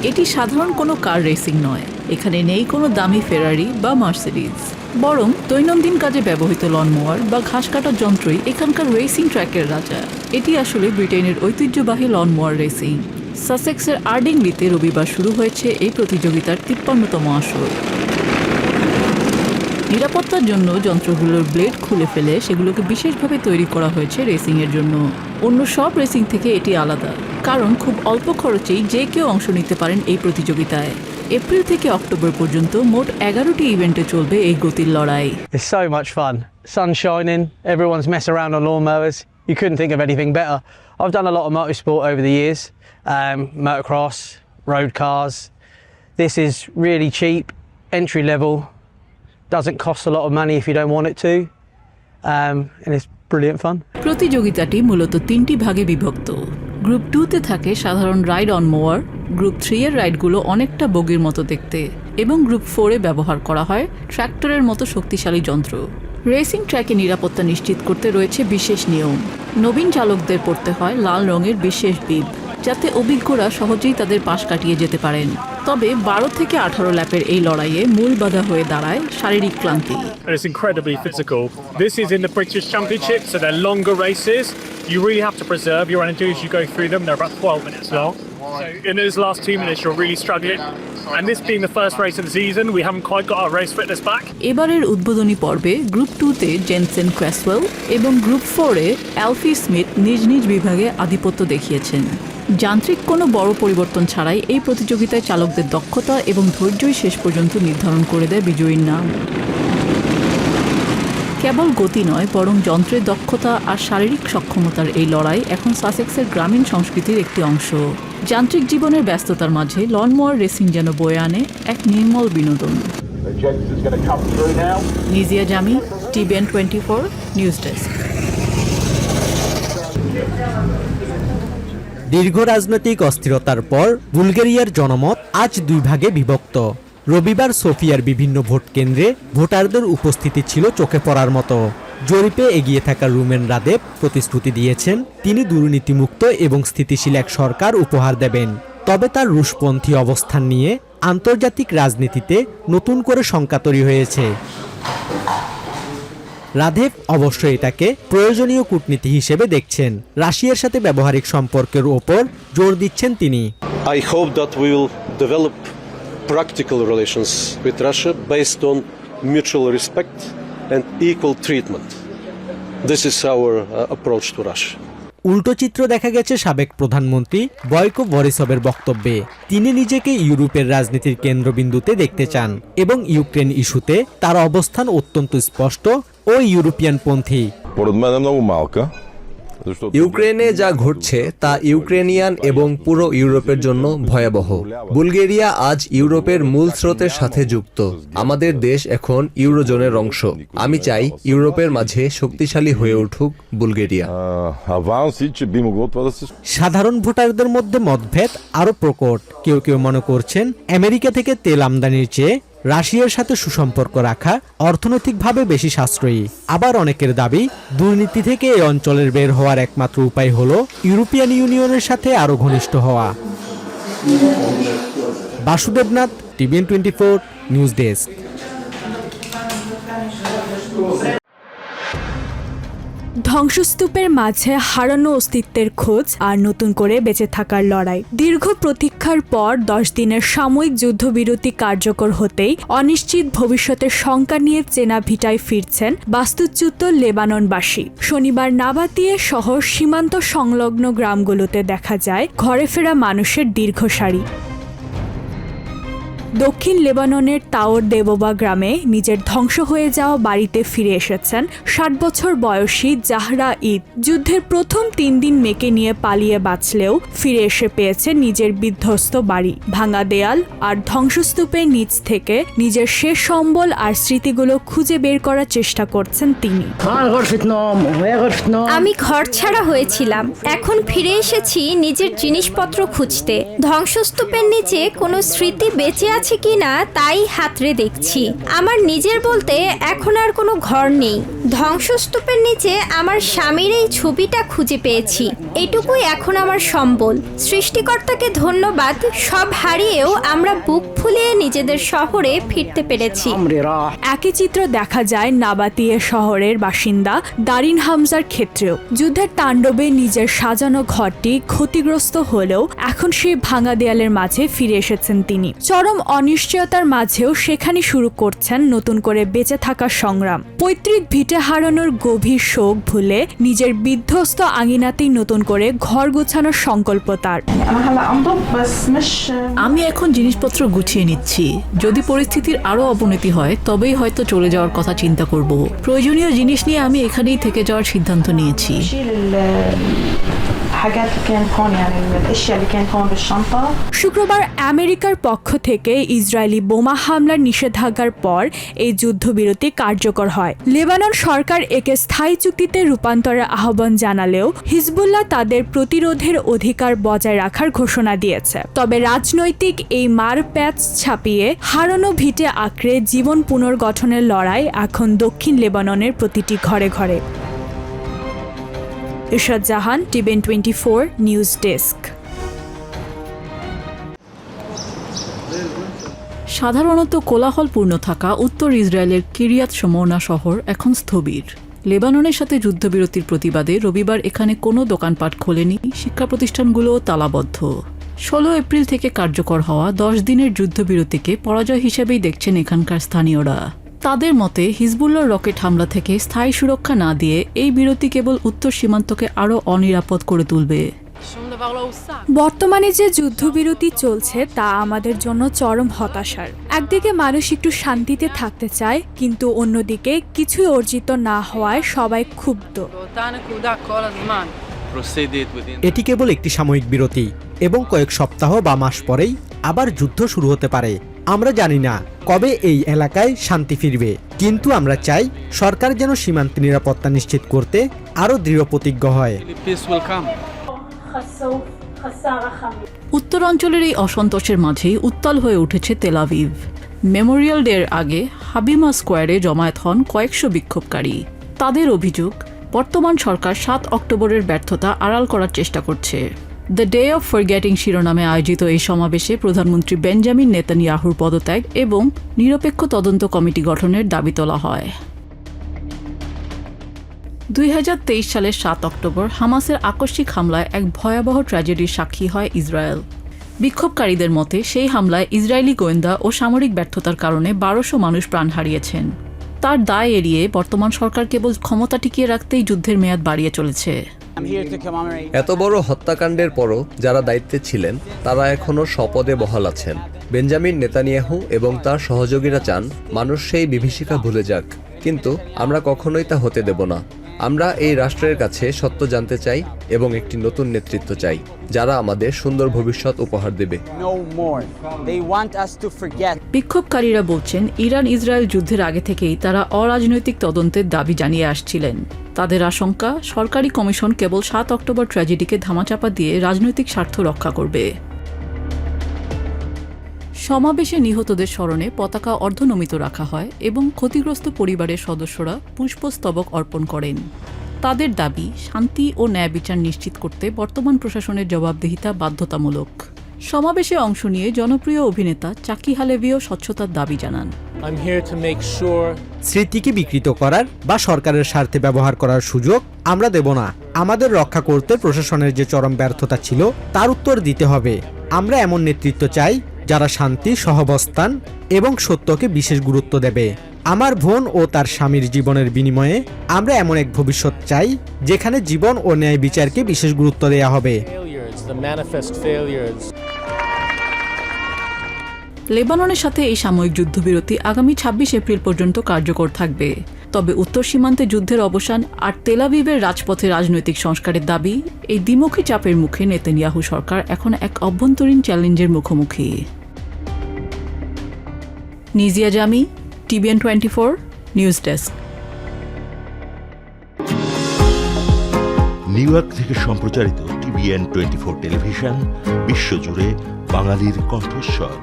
এটি সাধারণ কোনো কার রেসিং নয়। এখানে নেই কোনো দামি ফেরারি বা মার্সিডিজ, বরং দৈনন্দিন কাজে ব্যবহৃত লন মোয়ার বা ঘাস কাটার যন্ত্রই এখানকার রেসিং ট্র্যাকের রাজা। এটি আসলে ব্রিটেনের ঐতিহ্যবাহী লন মোয়ার রেসিং। সাসেক্সের আর্ডিংলিতে রবিবার শুরু হয়েছে এই প্রতিযোগিতার ৫৩তম আসর। নিরাপত্তার জন্য যন্ত্রগুলোর ব্লেড খুলে ফেলে সেগুলোকে বিশেষভাবে তৈরি করা হয়েছে রেসিংয়ের জন্য। অন্য সব রেসিং থেকে এটি আলাদা, কারণ খুব অল্প খরচেই যে কেউ অংশ নিতে পারেন এই প্রতিযোগিতায়। এপ্রিল থেকে অক্টোবর পর্যন্ত মোট ১১টি ইভেন্টে চলবে এই গতির লড়াই। It's so much fun. Sun shining, everyone's messing around on lawnmowers. You couldn't think of anything better. I've done a lot of motorsport over the years, motocross, road cars. This is really cheap, entry level. Doesn't cost a lot of money if you don't want it to, and it's brilliant fun. প্রতিযোগিতাটি মূলত ৩টি ভাগে বিভক্ত। Group 2-তে থাকে সাধারণ ride on mower, group 3 এর রাইডগুলো অনেকটা বগির মতো দেখতে, এবং গ্রুপ 4-এ ব্যবহার করা হয় ট্র্যাক্টরের মতো শক্তিশালী যন্ত্র। রেসিং ট্র্যাকে নিরাপত্তা নিশ্চিত করতে রয়েছে বিশেষ নিয়ম। নবীন চালকদের পড়তে হয় লাল রঙের বিশেষ বিব, যাতে অভিজ্ঞরা সহজেই তাদের পাশ কাটিয়ে যেতে পারেন। তবে ১২ থেকে ১৮ ল্যাপের এই লড়াইয়ে মূল বাধা হয়ে দাঁড়ায় শারীরিক ক্লান্তি। It's incredibly physical. This is in the British Championship, so they're longer races. You really have to preserve your energy as you go through them. They're about 12 minutes long. So in those last 2 minutes, you're really struggling. And this being the first race of the season, we haven't quite got our race fitness back. এবারের উদ্বোধনী পর্বে group 2-তে Jensen ক্র্যাসওয়েল এবং group 4-এ অ্যালফি Smith নিজ নিজ বিভাগে আধিপত্য দেখিয়েছেন। যান্ত্রিক কোনো বড় পরিবর্তন ছাড়াই এই প্রতিযোগিতায় চালকদের দক্ষতা এবং ধৈর্যই শেষ পর্যন্ত নির্ধারণ করে দেয় বিজয়ীর নাম। কেবল গতি নয়, বরং যন্ত্রের দক্ষতা আর শারীরিক সক্ষমতার এই লড়াই এখন সাসেক্সের গ্রামীণ সংস্কৃতির একটি অংশ। যান্ত্রিক জীবনের ব্যস্ততার মাঝে লন মোয়ার রেসিং যেন বয়ে আনে এক নির্মল বিনোদন। Nijiya Jami, TVN 24 news desk. দীর্ঘ রাজনৈতিক অস্থিরতার পর বুলগেরিয়ার জনমত আজ 2 ভাগে বিভক্ত। রবিবার সোফিয়ার বিভিন্ন ভোট কেন্দ্রে ভোটারদের উপস্থিতি ছিল চোখে পড়ার মতো। জরিপে এগিয়ে থাকা রুমেন রাদেভ প্রতিশ্রুতি দিয়েছেন তিনি দুর্নীতিমুক্ত এবং স্থিতিশীল এক সরকার উপহার দেবেন। তবে তার রুশপন্থী অবস্থান নিয়ে আন্তর্জাতিক রাজনীতিতে নতুন করে শঙ্কা তৈরি হয়েছে। রাদেভ অবশ্য এটাকে প্রয়োজনীয় কূটনীতি হিসেবে দেখছেন। রাশিয়ার সাথে ব্যবহারিক সম্পর্কের ওপর জোর দিচ্ছেন তিনি। I hope that we will develop practical relations with Russia based on mutual respect and equal treatment. This is our approach to Russia. উল্টো চিত্র দেখা গেছে সাবেক প্রধানমন্ত্রী বয়কো বরিসভের বক্তব্যে। তিনি নিজেকে ইউরোপের রাজনীতির কেন্দ্রবিন্দুতে দেখতে চান এবং ইউক্রেন ইস্যুতে তার অবস্থান অত্যন্ত স্পষ্ট ও ইউরোপিয়ানপন্থী। ইউক্রেনে যা ঘটছে তা ইউক্রেনিয়ান এবং পুরো ইউরোপের জন্য ভয়াবহ। বুলগেরিয়া আজ ইউরোপের মূল স্রোতের সাথে যুক্ত। আমাদের দেশ এখন ইউরোজোনের অংশ। আমি চাই ইউরোপের মাঝে শক্তিশালী হয়ে উঠুক বুলগেরিয়া। সাধারণ ভোটারদের মধ্যে মতভেদ আরো প্রকট। কেউ কেউ মনে করছেন আমেরিকা থেকে তেল আমদানির চেয়ে রাশিয়ার সাথে সুসম্পর্ক রাখা অর্থনৈতিকভাবে বেশি সাশ্রয়ী। আবার অনেকের দাবি দুর্নীতি থেকে এই অঞ্চলের বের হওয়ার একমাত্র উপায় হলো ইউরোপিয়ান ইউনিয়নের সাথে আরো ঘনিষ্ঠ হওয়া। Basudebnath, TVN 24 news desk. ধ্বংসস্তূপের মাঝে হারানো অস্তিত্বের খোঁজ আর নতুন করে বেঁচে থাকার লড়াই। দীর্ঘ প্রতীক্ষার পর 10 দিনের সাময়িক যুদ্ধবিরতি কার্যকর হতেই অনিশ্চিত ভবিষ্যতের শঙ্কা নিয়ে চেনা ভিটায় ফিরছেন বাস্তুচ্যুত লেবাননবাসী। শনিবার নাবাতিয়ে শহর সীমান্ত সংলগ্ন গ্রামগুলোতে দেখা যায় ঘরে ফেরা মানুষের দীর্ঘ সারি। দক্ষিণ লেবাননের তাওর দেবোবা গ্রামে নিজের ধ্বংস হয়ে যাওয়া বাড়িতে ফিরে এসেছেন 60 বছর বয়সী জাহরা ঈদ। যুদ্ধের প্রথম 3 দিন মেয়েকে নিয়ে পালিয়ে বাঁচলেও ফিরে এসে পেয়েছে নিজের বিধ্বস্ত বাড়ি। ভাঙা দেয়াল আর ধ্বংসস্তূপের নিচ থেকে নিজের শেষ সম্বল আর স্মৃতিগুলো খুঁজে বের করার চেষ্টা করছেন তিনি। আমি ঘর ছাড়া হয়েছিলাম, এখন ফিরে এসেছি নিজের জিনিসপত্র খুঁজতে। ধ্বংসস্তূপের নিচে কোনো স্মৃতি বেঁচে আছে কিনা তাই হাতড়ে দেখছি। আমার নিজের বলতে এখন আর কোনো ঘর নেই। ধ্বংসস্তূপের নিচে আমার স্বামীর এই ছবিটা খুঁজে পেয়েছি। এটুকুই এখন আমার সম্বল। সৃষ্টিকর্তাকে ধন্যবাদ, সব হারিয়েও আমরা বুক ফুলিয়ে নিজেদের শহরে ফিরতে পেরেছি। একই চিত্র দেখা যায় নাবাতিয়ে শহরের বাসিন্দা দারিন হামজার ক্ষেত্রেও। যুদ্ধের তাণ্ডবে নিজের সাজানো ঘরটি ক্ষতিগ্রস্ত হলেও এখন সেই ভাঙা দেয়ালের মাঝে ফিরে এসেছেন তিনি। চরম অনিশ্চয়তার মাঝেও সেখানে শুরু করছেন নতুন করে বেঁচে থাকার সংগ্রাম। পৈতৃক ভিটে হারানোর গভীর শোক ভুলে নিজের বিধ্বস্ত আঙিনাতেই নতুন করে ঘর গোছানোর সংকল্প তার। আমি এখন জিনিসপত্র গুছিয়ে নিচ্ছি। যদি পরিস্থিতির আরো অবনতি হয় তবেই হয়তো চলে যাওয়ার কথা চিন্তা করব। প্রয়োজনীয় জিনিস নিয়ে আমি এখানেই থেকে যাওয়ার সিদ্ধান্ত নিয়েছি। শুক্রবার আমেরিকার পক্ষ থেকে ইসরায়েলি বোমা হামলার নিষেধাজ্ঞার পর এই যুদ্ধবিরতি কার্যকর হয়। লেবানন সরকার একে স্থায়ী চুক্তিতে রূপান্তরের আহ্বান জানালেও হিজবুল্লাহ তাদের প্রতিরোধের অধিকার বজায় রাখার ঘোষণা দিয়েছে। তবে রাজনৈতিক এই মারপ্যাচ ছাপিয়ে হারানো ভিটে আঁকড়ে জীবন পুনর্গঠনের লড়াই এখন দক্ষিণ লেবাননের প্রতিটি ঘরে ঘরে। ইরশাদ জাহান, টিভিএন 24 নিউজ ডেস্ক। সাধারণত কোলাহলপূর্ণ থাকা উত্তর ইসরায়েলের কিরিয়াত শমোনা শহর এখন স্থবির। লেবাননের সাথে যুদ্ধবিরতির প্রতিবাদে রবিবার এখানে কোনো দোকানপাট খোলেনি, শিক্ষা প্রতিষ্ঠানগুলোও তালাবদ্ধ। 16 এপ্রিল থেকে কার্যকর হওয়া 10 দিনের যুদ্ধবিরতিকে পরাজয় হিসেবেই দেখছেন এখানকার স্থানীয়রা। তাদের মতে হিজবুল্লাহর রকেট হামলা থেকে স্থায়ী সুরক্ষা না দিয়ে এই বিরতি কেবল উত্তর সীমান্তকে আরও অনিরাপদ করে তুলবে। বর্তমানে যে যুদ্ধবিরতি চলছে তা আমাদের জন্য চরম হতাশার। একদিকে মানুষ একটু শান্তিতে থাকতে চায়, কিন্তু অন্যদিকে কিছুই অর্জিত না হওয়ায় সবাই ক্ষুব্ধ। এটি কেবল একটি সাময়িক বিরতি এবং কয়েক সপ্তাহ বা মাস পরেই আবার যুদ্ধ শুরু হতে পারে। আমরা জানি না কবে এই এলাকায় শান্তি ফিরবে, কিন্তু আমরা চাই সরকার যেন সীমান্তে নিরাপত্তা নিশ্চিত করতে আরও দৃঢ় প্রতিজ্ঞ হয়। উত্তরাঞ্চলের এই অসন্তোষের মাঝেই উত্তাল হয়ে উঠেছে তেল আভিভ। মেমোরিয়াল ডের আগে হাবিমা স্কোয়ারে জমায়েত হন কয়েকশো বিক্ষোভকারী। তাদের অভিযোগ, বর্তমান সরকার 7 অক্টোবরের ব্যর্থতা আড়াল করার চেষ্টা করছে। দ্য ডে অফ ফরগেটিং শিরোনামে আয়োজিত এই সমাবেশে প্রধানমন্ত্রী বেঞ্জামিন নেতানিয়াহুর পদত্যাগ এবং নিরপেক্ষ তদন্ত কমিটি গঠনের দাবি তোলা হয়। 2023 সালের 7 অক্টোবর হামাসের আকস্মিক হামলায় এক ভয়াবহ ট্র্যাজেডির সাক্ষী হয় ইসরায়েল। বিক্ষোভকারীদের মতে সেই হামলায় ইসরায়েলি গোয়েন্দা ও সামরিক ব্যর্থতার কারণে 1200 মানুষ প্রাণ হারিয়েছেন। তার দায় এড়িয়ে বর্তমান সরকার কেবল ক্ষমতা টিকিয়ে রাখতেই যুদ্ধের মেয়াদ বাড়িয়ে চলেছে। এত বড় হত্যাকাণ্ডের পরও যারা দায়িত্বে ছিলেন তারা এখনও স্বপদে বহাল আছেন। বেঞ্জামিন নেতানিয়াহু এবং তার সহযোগীরা চান মানুষ সেই বিভীষিকা ভুলে যাক, কিন্তু আমরা কখনোই তা হতে দেব না। আমরা এই রাষ্ট্রের কাছে সত্য জানতে চাই এবং একটি নতুন নেতৃত্ব চাই, যারা আমাদের সুন্দর ভবিষ্যৎ উপহার দেবে। বিক্ষোভকারীরা বলছেন, ইরান ইসরায়েল যুদ্ধের আগে থেকেই তারা অরাজনৈতিক তদন্তের দাবি জানিয়ে আসছিলেন। তাদের আশঙ্কা, সরকারি কমিশন কেবল 7 অক্টোবর ট্র্যাজেডিকে ধামাচাপা দিয়ে রাজনৈতিক স্বার্থ রক্ষা করবে। সমাবেশে নিহতদের স্মরণে পতাকা অর্ধনমিত রাখা হয় এবং ক্ষতিগ্রস্ত পরিবারের সদস্যরা পুষ্পস্তবক অর্পণ করেন। তাদের দাবি, শান্তি ও ন্যায় বিচার নিশ্চিত করতে বর্তমান প্রশাসনের জবাবদিহিতা বাধ্যতামূলক। সমাবেশে অংশ নিয়ে জনপ্রিয় অভিনেতা চাকি হালেভিও স্বচ্ছতার দাবি জানান। স্মৃতিকে বিকৃত করার বা সরকারের স্বার্থে ব্যবহার করার সুযোগ আমরা দেব না। আমাদের রক্ষা করতে প্রশাসনের যে চরম ব্যর্থতা ছিল তার উত্তর দিতে হবে। আমরা এমন নেতৃত্ব চাই যারা শান্তি, সহাবস্থান এবং সত্যকে বিশেষ গুরুত্ব দেবে। আমার বোন ও তার স্বামীর জীবনের বিনিময়ে আমরা এমন এক ভবিষ্যৎ চাই যেখানে জীবন ও ন্যায় বিচারকে বিশেষ গুরুত্ব দেওয়া হবে। লেবাননের সাথে এই সাময়িক যুদ্ধবিরতি আগামী 26 এপ্রিল পর্যন্ত কার্যকর থাকবে। তবে উত্তর সীমান্তে যুদ্ধের অবসান আর তেল আভিভের রাজপথে রাজনৈতিক সংস্কারের দাবি, এই দ্বিমুখী চাপের মুখে নেতানিয়াহু সরকার এখন এক অভ্যন্তরীণ চ্যালেঞ্জের মুখোমুখি। Nazia Jami, TVN 24 news desk. New York থেকে সম্প্রচারিত টিভিএন 24 টেলিভিশন বিশ্বজুড়ে বাঙালির কণ্ঠস্বর।